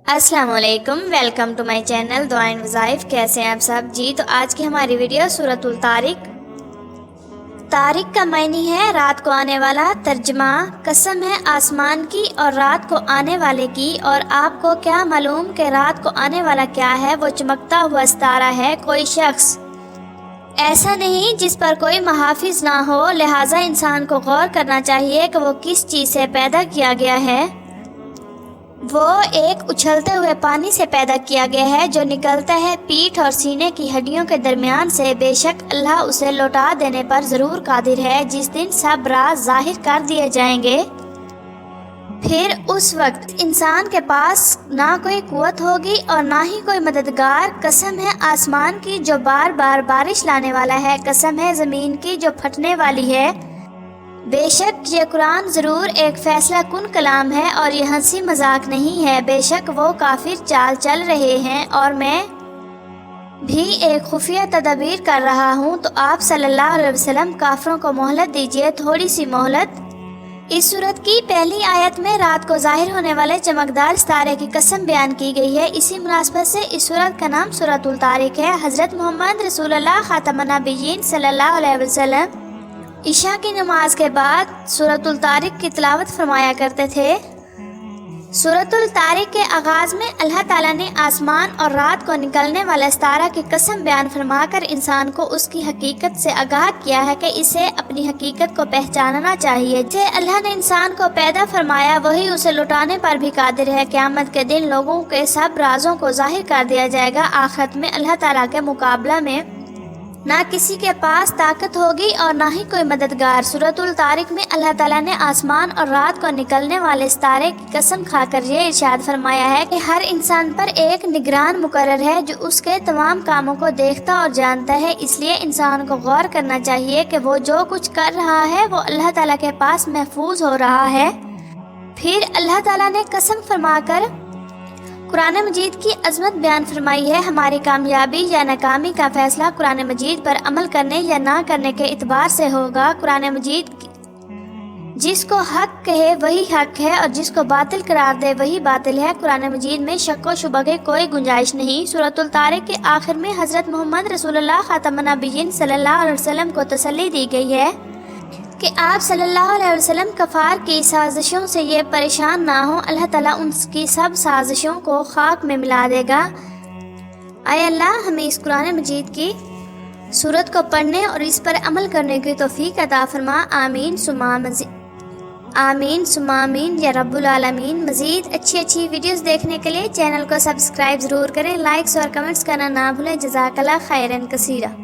السلام علیکم، welcome to my channel دعائیں وظائف۔ کیسے ہیں آپ سب؟ جی تو آج کی ہماری ویڈیو سورۃ الطارق۔ طارق کا معنی ہے رات کو آنے والا۔ ترجمہ: قسم ہے آسمان کی اور رات کو آنے والے کی، اور آپ کو کیا معلوم کہ رات کو آنے والا کیا ہے؟ وہ چمکتا ہوا ستارہ ہے۔ کوئی شخص ایسا نہیں جس پر کوئی محافظ نہ ہو، لہٰذا انسان کو غور کرنا چاہیے کہ وہ کس چیز سے پیدا کیا گیا ہے۔ وہ ایک اچھلتے ہوئے پانی سے پیدا کیا گیا ہے جو نکلتا ہے پیٹھ اور سینے کی ہڈیوں کے درمیان سے۔ بے شک اللہ اسے لوٹا دینے پر ضرور قادر ہے، جس دن سب راز ظاہر کر دیے جائیں گے۔ پھر اس وقت انسان کے پاس نہ کوئی قوت ہوگی اور نہ ہی کوئی مددگار۔ قسم ہے آسمان کی جو بار بار بارش لانے والا ہے، قسم ہے زمین کی جو پھٹنے والی ہے۔ بے شک یہ قرآن ضرور ایک فیصلہ کن کلام ہے اور یہ ہنسی مذاق نہیں ہے۔ بے شک وہ کافر چال چل رہے ہیں اور میں بھی ایک خفیہ تدبیر کر رہا ہوں۔ تو آپ صلی اللہ علیہ وسلم کافروں کو مہلت دیجیے، تھوڑی سی مہلت۔ اس سورت کی پہلی آیت میں رات کو ظاہر ہونے والے چمکدار ستارے کی قسم بیان کی گئی ہے۔ اسی مناسبت سے اس سورت کا نام سورۃ الطارق ہے۔ حضرت محمد رسول اللہ خاتم النبیین صلی اللہ علیہ وسلم عشاء کی نماز کے بعد سورۃ الطارق کی تلاوت فرمایا کرتے تھے۔ سورۃ الطارق کے آغاز میں اللہ تعالیٰ نے آسمان اور رات کو نکلنے والے ستارہ کی قسم بیان فرما کر انسان کو اس کی حقیقت سے آگاہ کیا ہے کہ اسے اپنی حقیقت کو پہچاننا چاہیے۔ جسے اللہ نے انسان کو پیدا فرمایا وہی اسے لوٹانے پر بھی قادر ہے۔ قیامت کے دن لوگوں کے سب رازوں کو ظاہر کر دیا جائے گا۔ آخرت میں اللہ تعالیٰ کے مقابلہ میں نہ کسی کے پاس طاقت ہوگی اور نہ ہی کوئی مددگار۔ سورۃ الطارق میں اللہ تعالیٰ نے آسمان اور رات کو نکلنے والے ستارے کی قسم کھا کر یہ ارشاد فرمایا ہے کہ ہر انسان پر ایک نگران مقرر ہے جو اس کے تمام کاموں کو دیکھتا اور جانتا ہے۔ اس لیے انسان کو غور کرنا چاہیے کہ وہ جو کچھ کر رہا ہے وہ اللہ تعالیٰ کے پاس محفوظ ہو رہا ہے۔ پھر اللہ تعالیٰ نے قسم فرما کر قرآن مجید کی عظمت بیان فرمائی ہے۔ ہماری کامیابی یا ناکامی کا فیصلہ قرآن مجید پر عمل کرنے یا نہ کرنے کے اعتبار سے ہوگا۔ قرآن مجید جس کو حق کہے وہی حق ہے اور جس کو باطل قرار دے وہی باطل ہے۔ قرآن مجید میں شک و شبہ کی کوئی گنجائش نہیں۔ سورۃ الطارق کے آخر میں حضرت محمد رسول اللہ خاتم النبیین صلی اللہ علیہ وسلم کو تسلی دی گئی ہے کہ آپ صلی اللہ علیہ وسلم کفار کی سازشوں سے یہ پریشان نہ ہوں، اللہ تعالیٰ ان کی سب سازشوں کو خاک میں ملا دے گا۔ اے اللہ ہمیں اس قرآن مجید کی سورت کو پڑھنے اور اس پر عمل کرنے کی توفیق عطا فرما۔ آمین ثم آمین یا رب العالمین۔ مزید اچھی ویڈیوز دیکھنے کے لیے چینل کو سبسکرائب ضرور کریں، لائکس اور کمنٹس کرنا نہ بھولیں۔ جزاک اللہ خیرا کثیرا۔